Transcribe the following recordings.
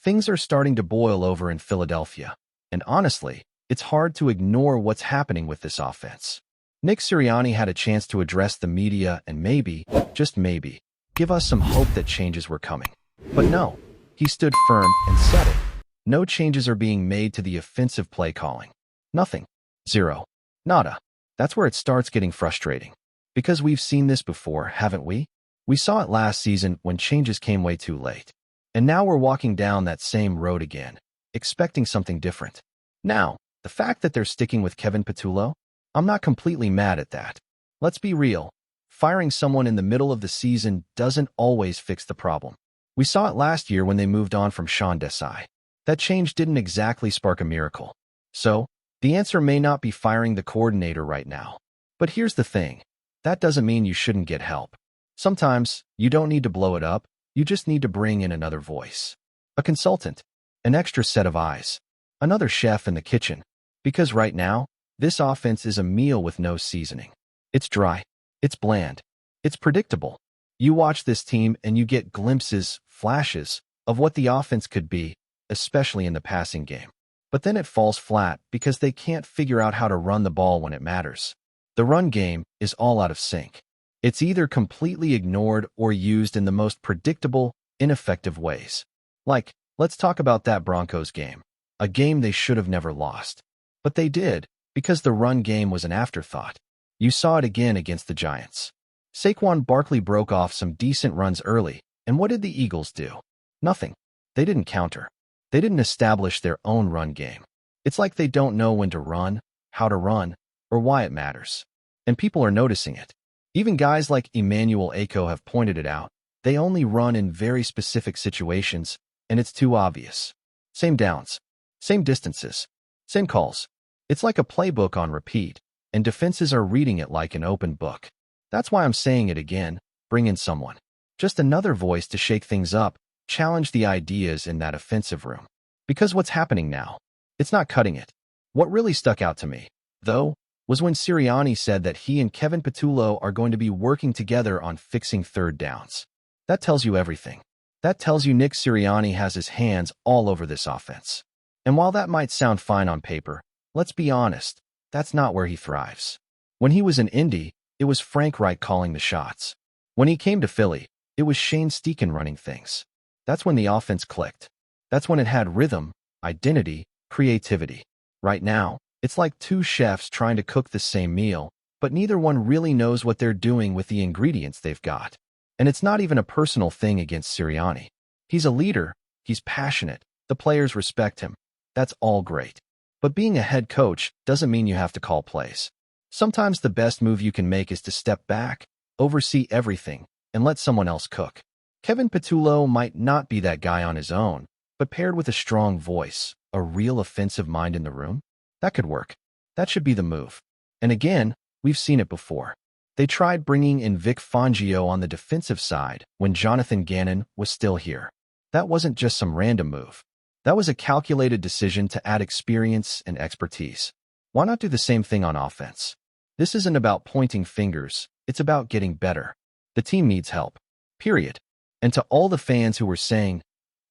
Things are starting to boil over in Philadelphia, and honestly, it's hard to ignore what's happening with this offense. Nick Sirianni had a chance to address the media and maybe, just maybe, give us some hope that changes were coming. But no, he stood firm and said it. No changes are being made to the offensive play calling. Nothing. Zero. Nada. That's where it starts getting frustrating. Because we've seen this before, haven't we? We saw it last season when changes came way too late. And now we're walking down that same road again, expecting something different. Now, the fact that they're sticking with Kevin Patullo, I'm not completely mad at that. Let's be real. Firing someone in the middle of the season doesn't always fix the problem. We saw it last year when they moved on from Sean Desai. That change didn't exactly spark a miracle. So, the answer may not be firing the coordinator right now. But here's the thing. That doesn't mean you shouldn't get help. Sometimes, you don't need to blow it up, you just need to bring in another voice. A consultant. An extra set of eyes. Another chef in the kitchen. Because right now, this offense is a meal with no seasoning. It's dry. It's bland. It's predictable. You watch this team and you get glimpses, flashes, of what the offense could be, especially in the passing game. But then it falls flat because they can't figure out how to run the ball when it matters. The run game is all out of sync. It's either completely ignored or used in the most predictable, ineffective ways. Like, let's talk about that Broncos game. A game they should have never lost. But they did, because the run game was an afterthought. You saw it again against the Giants. Saquon Barkley broke off some decent runs early, and what did the Eagles do? Nothing. They didn't counter. They didn't establish their own run game. It's like they don't know when to run, how to run, or why it matters. And people are noticing it. Even guys like Emmanuel Acho have pointed it out. They only run in very specific situations, and it's too obvious. Same downs, same distances, same calls. It's like a playbook on repeat, and defenses are reading it like an open book. That's why I'm saying it again, bring in someone. Just another voice to shake things up, challenge the ideas in that offensive room. Because what's happening now? It's not cutting it. What really stuck out to me, though, was when Sirianni said that he and Kevin Patullo are going to be working together on fixing third downs. That tells you everything. That tells you Nick Sirianni has his hands all over this offense. And while that might sound fine on paper, let's be honest, that's not where he thrives. When he was in Indy, it was Frank Reich calling the shots. When he came to Philly, it was Shane Steichen running things. That's when the offense clicked. That's when it had rhythm, identity, creativity. Right now, it's like two chefs trying to cook the same meal, but neither one really knows what they're doing with the ingredients they've got. And it's not even a personal thing against Sirianni. He's a leader, he's passionate, the players respect him. That's all great. But being a head coach doesn't mean you have to call plays. Sometimes the best move you can make is to step back, oversee everything, and let someone else cook. Kevin Patullo might not be that guy on his own, but paired with a strong voice, a real offensive mind in the room, that could work. That should be the move. And again, we've seen it before. They tried bringing in Vic Fangio on the defensive side when Jonathan Gannon was still here. That wasn't just some random move. That was a calculated decision to add experience and expertise. Why not do the same thing on offense? This isn't about pointing fingers. It's about getting better. The team needs help. Period. And to all the fans who were saying,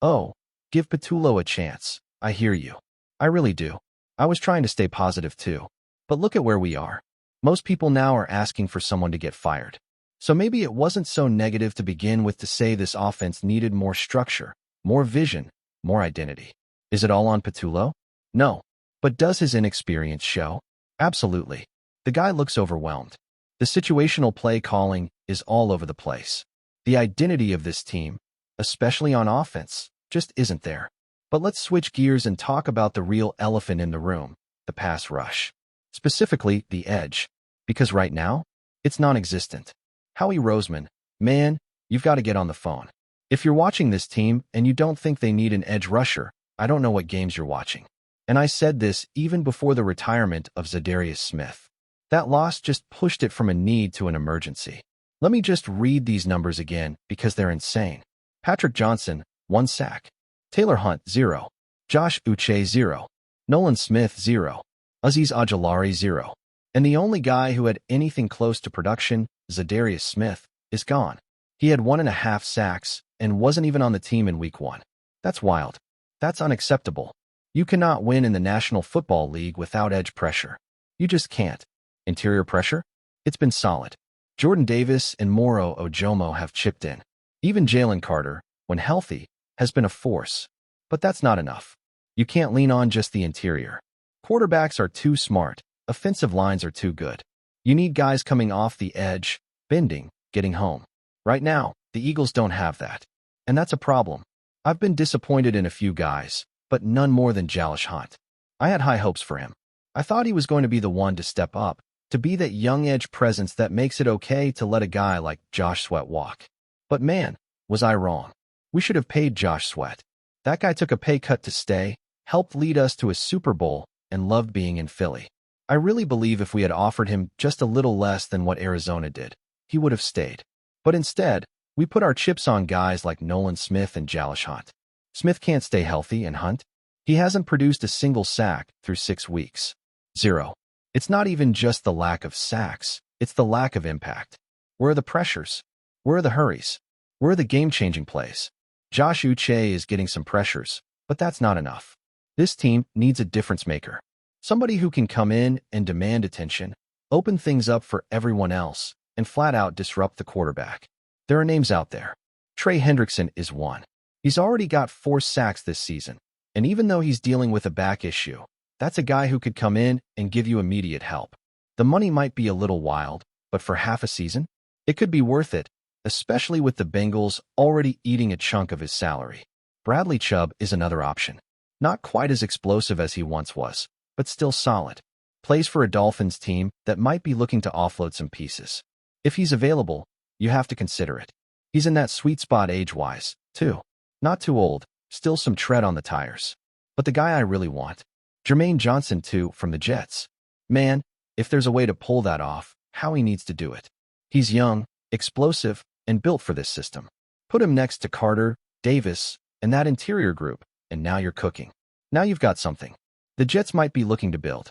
"Oh, give Patullo a chance," I hear you. I really do. I was trying to stay positive too. But look at where we are. Most people now are asking for someone to get fired. So maybe it wasn't so negative to begin with to say this offense needed more structure, more vision, more identity. Is it all on Patullo? No. But does his inexperience show? Absolutely. The guy looks overwhelmed. The situational play calling is all over the place. The identity of this team, especially on offense, just isn't there. But let's switch gears and talk about the real elephant in the room, the pass rush. Specifically, the edge. Because right now, it's non-existent. Howie Roseman, man, you've got to get on the phone. If you're watching this team and you don't think they need an edge rusher, I don't know what games you're watching. And I said this even before the retirement of Zadarius Smith. That loss just pushed it from a need to an emergency. Let me just read these numbers again because they're insane. Patrick Johnson, 1 sack. Taylor Hunt, 0. Josh Uche, 0. Nolan Smith, 0. Azeez Ojulari, 0. And the only guy who had anything close to production, Zadarius Smith, is gone. He had 1.5 sacks and wasn't even on the team in week 1. That's wild. That's unacceptable. You cannot win in the National Football League without edge pressure. You just can't. Interior pressure? It's been solid. Jordan Davis and Moro Ojomo have chipped in. Even Jalen Carter, when healthy, has been a force. But that's not enough. You can't lean on just the interior. Quarterbacks are too smart. Offensive lines are too good. You need guys coming off the edge, bending, getting home. Right now, the Eagles don't have that. And that's a problem. I've been disappointed in a few guys, but none more than Jalen Hurts. I had high hopes for him. I thought he was going to be the one to step up, to be that young edge presence that makes it okay to let a guy like Josh Sweat walk. But man, was I wrong. We should have paid Josh Sweat. That guy took a pay cut to stay, helped lead us to a Super Bowl, and loved being in Philly. I really believe if we had offered him just a little less than what Arizona did, he would have stayed. But instead, we put our chips on guys like Nolan Smith and Jalen Hurts. Smith can't stay healthy, and Hunt? He hasn't produced a single sack through 6 weeks. 0. It's not even just the lack of sacks, it's the lack of impact. Where are the pressures? Where are the hurries? Where are the game-changing plays? Josh Uche is getting some pressures, but that's not enough. This team needs a difference maker. Somebody who can come in and demand attention, open things up for everyone else, and flat out disrupt the quarterback. There are names out there. Trey Hendrickson is one. He's already got 4 sacks this season, and even though he's dealing with a back issue, that's a guy who could come in and give you immediate help. The money might be a little wild, but for half a season, it could be worth it, especially with the Bengals already eating a chunk of his salary. Bradley Chubb is another option. Not quite as explosive as he once was, but still solid. Plays for a Dolphins team that might be looking to offload some pieces. If he's available, you have to consider it. He's in that sweet spot age-wise, too. Not too old, still some tread on the tires. But the guy I really want, Jermaine Johnson too, from the Jets. Man, if there's a way to pull that off, Howie needs to do it. He's young, explosive, and built for this system. Put him next to Carter, Davis, and that interior group, and now you're cooking. Now you've got something. The Jets might be looking to build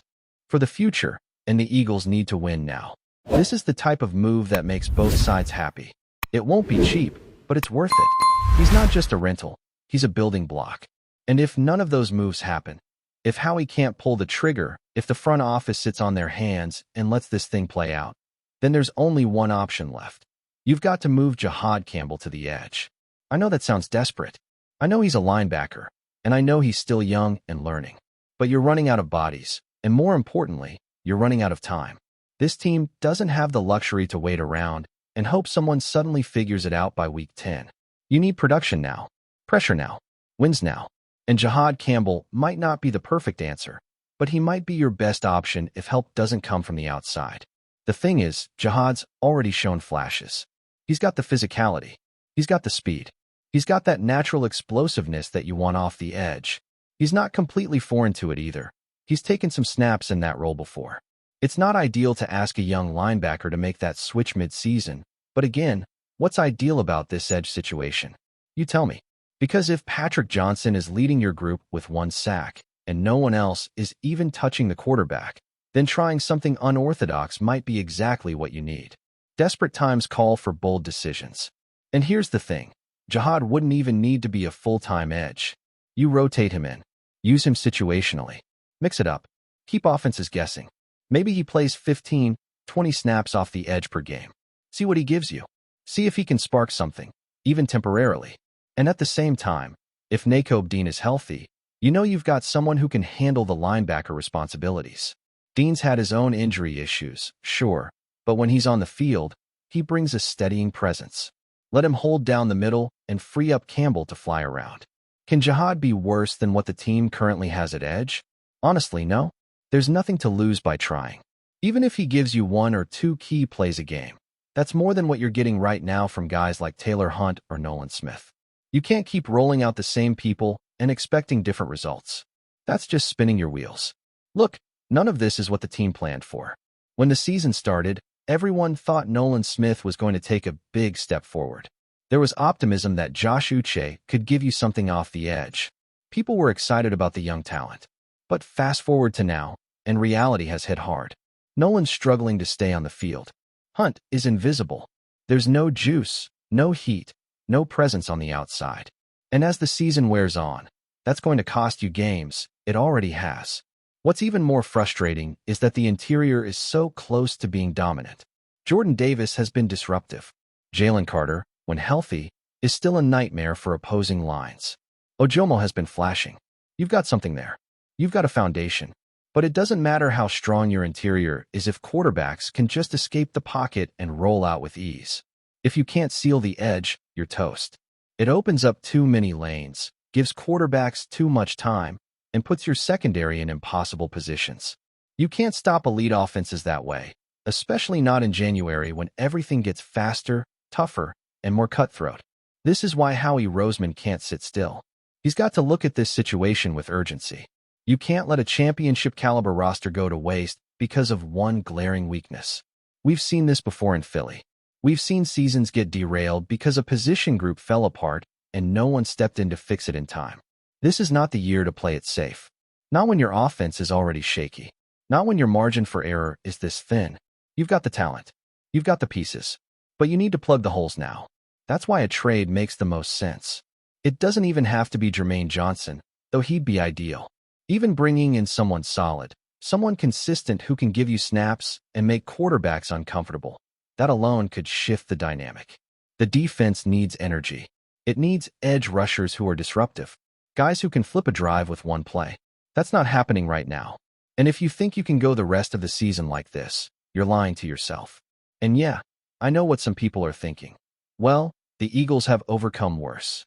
for the future, and the Eagles need to win now. This is the type of move that makes both sides happy. It won't be cheap, but it's worth it. He's not just a rental, he's a building block. And if none of those moves happen, if Howie can't pull the trigger, if the front office sits on their hands and lets this thing play out, then there's only one option left. You've got to move Jahad Campbell to the edge. I know that sounds desperate. I know he's a linebacker, and I know he's still young and learning. But you're running out of bodies, and more importantly, you're running out of time. This team doesn't have the luxury to wait around and hope someone suddenly figures it out by week 10. You need production now, pressure now, wins now. And Jahad Campbell might not be the perfect answer, but he might be your best option if help doesn't come from the outside. The thing is, Jahad's already shown flashes. He's got the physicality. He's got the speed. He's got that natural explosiveness that you want off the edge. He's not completely foreign to it either. He's taken some snaps in that role before. It's not ideal to ask a young linebacker to make that switch mid-season, but again, what's ideal about this edge situation? You tell me. Because if Patrick Johnson is leading your group with 1 sack, and no one else is even touching the quarterback, then trying something unorthodox might be exactly what you need. Desperate times call for bold decisions. And here's the thing. Jahad wouldn't even need to be a full-time edge. You rotate him in. Use him situationally. Mix it up. Keep offenses guessing. Maybe he plays 15, 20 snaps off the edge per game. See what he gives you. See if he can spark something, even temporarily. And at the same time, if Nakobe Dean is healthy, you know you've got someone who can handle the linebacker responsibilities. Dean's had his own injury issues, sure, but when he's on the field, he brings a steadying presence. Let him hold down the middle and free up Campbell to fly around. Can Jahad be worse than what the team currently has at edge? Honestly, no. There's nothing to lose by trying. Even if he gives you 1 or 2 key plays a game, that's more than what you're getting right now from guys like Taylor Hunt or Nolan Smith. You can't keep rolling out the same people and expecting different results. That's just spinning your wheels. Look, none of this is what the team planned for. When the season started, everyone thought Nolan Smith was going to take a big step forward. There was optimism that Josh Uche could give you something off the edge. People were excited about the young talent. But fast forward to now, and reality has hit hard. Nolan's struggling to stay on the field. Hunt is invisible. There's no juice, no heat, no presence on the outside. And as the season wears on, That's going to cost you games. It already has. What's even more frustrating is that the interior is so close to being dominant. Jordan Davis has been disruptive. Jalen Carter, when healthy, is still a nightmare for opposing lines. Ojomo has been flashing. You've got something there. You've got a foundation. But it doesn't matter how strong your interior is if quarterbacks can just escape the pocket and roll out with ease. If you can't seal the edge, you're toast. It opens up too many lanes, gives quarterbacks too much time, and puts your secondary in impossible positions. You can't stop elite offenses that way, especially not in January when everything gets faster, tougher, and more cutthroat. This is why Howie Roseman can't sit still. He's got to look at this situation with urgency. You can't let a championship-caliber roster go to waste because of one glaring weakness. We've seen this before in Philly. We've seen seasons get derailed because a position group fell apart and no one stepped in to fix it in time. This is not the year to play it safe. Not when your offense is already shaky. Not when your margin for error is this thin. You've got the talent. You've got the pieces. But you need to plug the holes now. That's why a trade makes the most sense. It doesn't even have to be Jermaine Johnson, though he'd be ideal. Even bringing in someone solid, someone consistent who can give you snaps and make quarterbacks uncomfortable, that alone could shift the dynamic. The defense needs energy. It needs edge rushers who are disruptive, guys who can flip a drive with one play. That's not happening right now. And if you think you can go the rest of the season like this, you're lying to yourself. And yeah, I know what some people are thinking. Well, the Eagles have overcome worse.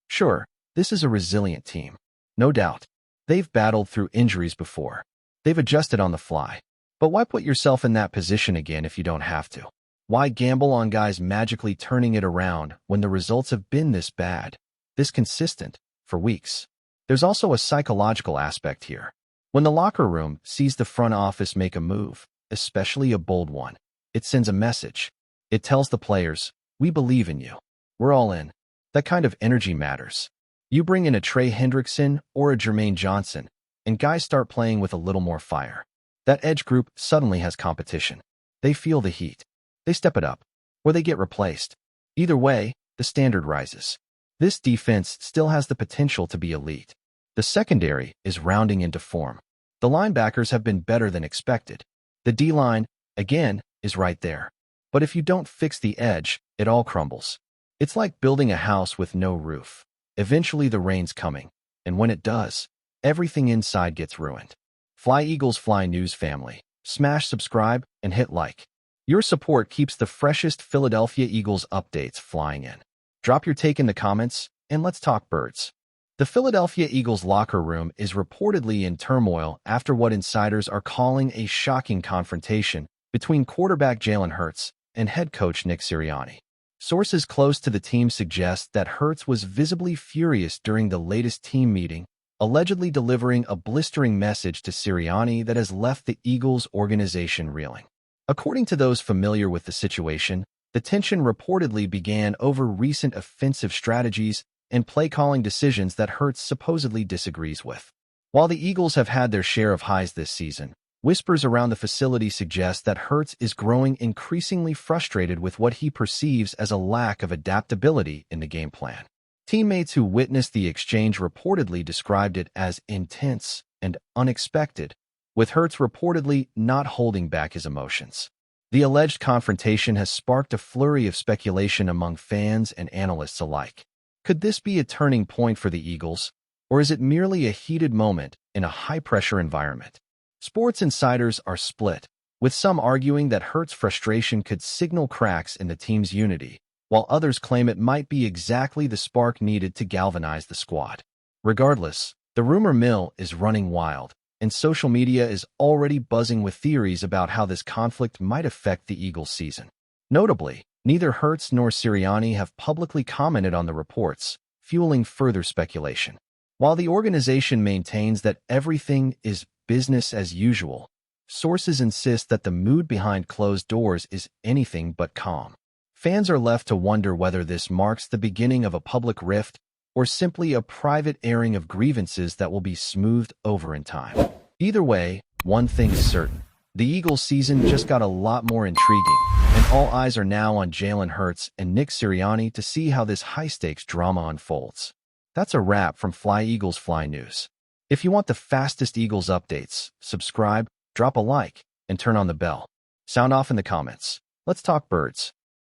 Sure, this is a resilient team. No doubt. They've battled through injuries before. They've adjusted on the fly. But why put yourself in that position again if you don't have to? Why gamble on guys magically turning it around when the results have been this bad, this consistent, for weeks? There's also a psychological aspect here. When the locker room sees the front office make a move, especially a bold one, it sends a message. It tells the players, we believe in you. We're all in. That kind of energy matters. You bring in a Trey Hendrickson or a Jermaine Johnson, and guys start playing with a little more fire. That edge group suddenly has competition. They feel the heat. They step it up, or they get replaced. Either way, the standard rises. This defense still has the potential to be elite. The secondary is rounding into form. The linebackers have been better than expected. The D-line, again, is right there. But if you don't fix the edge, it all crumbles. It's like building a house with no roof. Eventually the rain's coming, and when it does, everything inside gets ruined. FlyEaglesFly News family, smash subscribe and hit like. Your support keeps the freshest Philadelphia Eagles updates flying in. Drop your take in the comments, and let's talk birds. The Philadelphia Eagles locker room is reportedly in turmoil after what insiders are calling a shocking confrontation between quarterback Jalen Hurts and head coach Nick Sirianni. Sources close to the team suggest that Hurts was visibly furious during the latest team meeting, allegedly delivering a blistering message to Sirianni that has left the Eagles organization reeling. According to those familiar with the situation, the tension reportedly began over recent offensive strategies and play-calling decisions that Hurts supposedly disagrees with. While the Eagles have had their share of highs this season, whispers around the facility suggest that Hurts is growing increasingly frustrated with what he perceives as a lack of adaptability in the game plan. Teammates who witnessed the exchange reportedly described it as intense and unexpected, with Hurts reportedly not holding back his emotions. The alleged confrontation has sparked a flurry of speculation among fans and analysts alike. Could this be a turning point for the Eagles, or is it merely a heated moment in a high-pressure environment? Sports insiders are split, with some arguing that Hurts' frustration could signal cracks in the team's unity, while others claim it might be exactly the spark needed to galvanize the squad. Regardless, the rumor mill is running wild, and social media is already buzzing with theories about how this conflict might affect the Eagles' season. Notably, neither Hurts nor Sirianni have publicly commented on the reports, fueling further speculation. While the organization maintains that everything is business as usual, sources insist that the mood behind closed doors is anything but calm. Fans are left to wonder whether this marks the beginning of a public rift or simply a private airing of grievances that will be smoothed over in time. Either way, one thing is certain. The Eagles season just got a lot more intriguing, and all eyes are now on Jalen Hurts and Nick Sirianni to see how this high-stakes drama unfolds. That's a wrap from FlyEaglesFly News. If you want the fastest Eagles updates, subscribe, drop a like, and turn on the bell. Sound off in the comments. Let's talk birds.